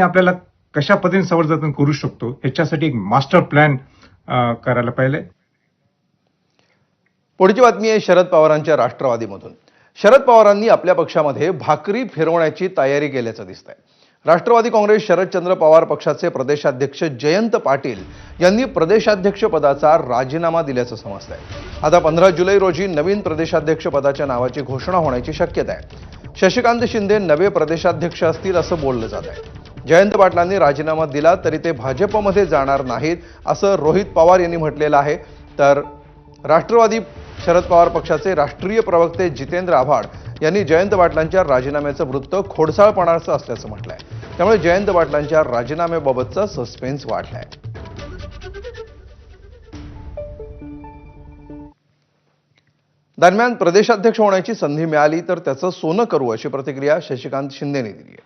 आपल्याला कशा पद्धतीने संवर्धन करू शकतो ह्याच्यासाठी एक मास्टर प्लॅन करायला पाहिजे. पुढची बातमी आहे शरद पवारांच्या राष्ट्रवादीमधून. शरद पवारांनी आपल्या पक्षामध्ये भाकरी फिरवण्याची तयारी केल्याचं दिसतंय. राष्ट्रवादी काँग्रेस शरदचंद्र पवार पक्षाचे प्रदेशाध्यक्ष जयंत पाटील यांनी प्रदेशाध्यक्ष पदाचा राजीनामा दिल्याचं समजतंय. आता 15 जुलै रोजी नवीन प्रदेशाध्यक्ष पदाच्या नावाची घोषणा होण्याची शक्यता आहे. शशिकांत शिंदे नवे प्रदेशाध्यक्ष असतील असं बोललं जात आहे. जयंत पाटलांनी राजीनामा दिला तरी ते भाजपमध्ये जाणार नाहीत असं रोहित पवार यांनी म्हटलेलं आहे. तर राष्ट्रवादी शरद पवार पक्षाचे राष्ट्रीय प्रवक्ते जितेंद्र आव्हाड यांनी जयंत पाटलांच्या राजीनाम्याचं वृत्त खोडसाळपणाचं असल्याचं म्हटलंय. त्यामुळे जयंत पाटलांच्या राजीनाम्याबाबतचा सस्पेन्स वाढलाय. दरम्यान प्रदेशाध्यक्ष होण्याची संधी मिळाली तर त्याचं सोनं करू अशी प्रतिक्रिया शशिकांत शिंदेने दिली आहे.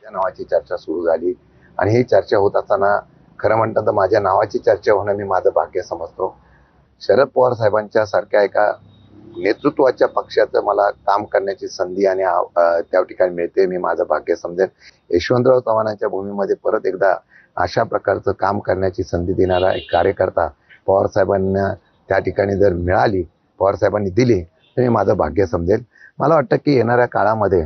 त्या नावाची चर्चा सुरू झाली आणि ही चर्चा होत असताना खरं म्हणतात तर माझ्या नावाची चर्चा होणं मी माझं भाग्य समजतो. शरद पवार साहेबांच्या सारख्या एका नेतृत्वाच्या पक्षाचं मला काम करण्याची संधी आणि त्या ठिकाणी मिळते, मी माझं भाग्य समजेन. यशवंतराव चव्हाणांच्या भूमीमध्ये परत एकदा अशा प्रकारचं काम करण्याची संधी देणारा एक कार्यकर्ता पवार साहेबांना त्या ठिकाणी जर मिळाली, पवार साहेबांनी दिली तर मी माझं भाग्य समजेल. मला वाटतं की येणाऱ्या काळामध्ये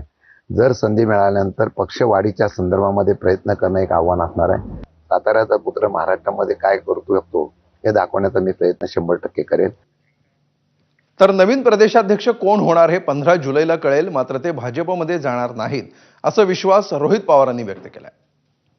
जर संधी मिळाल्यानंतर पक्षवाढीच्या संदर्भामध्ये प्रयत्न करणं एक आव्हान असणार आहे. साताऱ्याचा पुत्र महाराष्ट्रामध्ये काय करू शकतो हे दाखवण्याचा मी प्रयत्न 100% करेन. तर नवीन प्रदेशाध्यक्ष कोण होणार हे 15 जुलैला कळेल, मात्र ते भाजपमध्ये जाणार नाहीत असा विश्वास रोहित पवारांनी व्यक्त केलाय.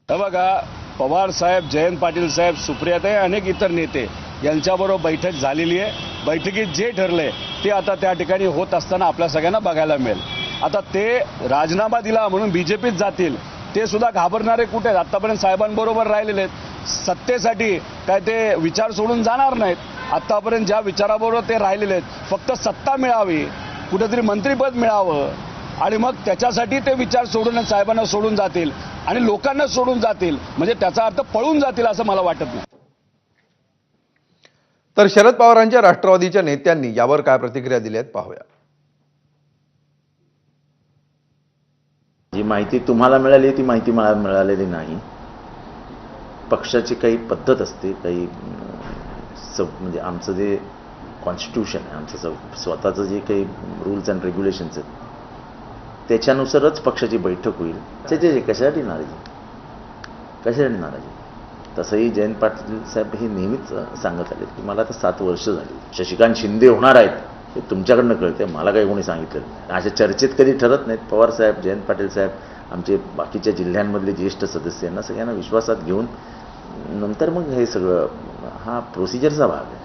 बघा, पवार साहेब, जयंत पाटील साहेब, सुप्रियाताई, अनेक इतर नेते यांच्याबरोबर बैठक झालेली आहे. बैठकीत जे ठरले ते आता त्या ठिकाणी होत असताना आपल्या सगळ्यांना बघायला मिळेल. आता ते राजीनामा दिला म्हणून बीजेपीत जातील, ते सुद्धा घाबरणारे कुठे आहेत? आतापर्यंत साहेबांबरोबर राहिलेले आहेत. सत्तेसाठी काय ते विचार सोडून जाणार नाहीत. आतापर्यंत ज्या विचाराबरोबर ते राहिलेले आहेत, फक्त सत्ता मिळावी, कुठेतरी मंत्रिपद मिळावं आणि मग त्याच्यासाठी ते विचार सोडून साहेबांना सोडून जातील आणि लोकांना सोडून जातील, म्हणजे त्याचा अर्थ पळून जातील असं मला वाटत नाही. तर शरद पवारांच्या राष्ट्रवादीच्या नेत्यांनी यावर काय प्रतिक्रिया दिल्या आहेत पाहूया. जी माहिती तुम्हाला मिळाली ती माहिती मला मिळालेली नाही. पक्षाची काही पद्धत असते, काही म्हणजे आमचं जे कॉन्स्टिट्यूशन आहे, आमचं स्वतःचं जे काही रूल्स अँड रेग्युलेशन्स आहेत त्याच्यानुसारच पक्षाची बैठक होईल. त्याचे कशासाठी नाराजी? तसंही जयंत पाटील साहेब हे नेहमीच सांगत आले की मला आता 7 वर्ष झाली. शशिकांत शिंदे होणार आहेत हे तुमच्याकडनं कळते, मला काही कोणी सांगितलं नाही. अशा चर्चेत कधी ठरत नाहीत. पवार साहेब, जयंत पाटील साहेब, आमचे बाकीच्या जिल्ह्यांमधले ज्येष्ठ सदस्य यांना सगळ्यांना विश्वासात घेऊन नंतर मग हे सगळं हा प्रोसिजरचा भाग आहे.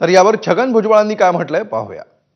तर यावर छगन भुजबळांनी काय म्हटलंय पाहूया.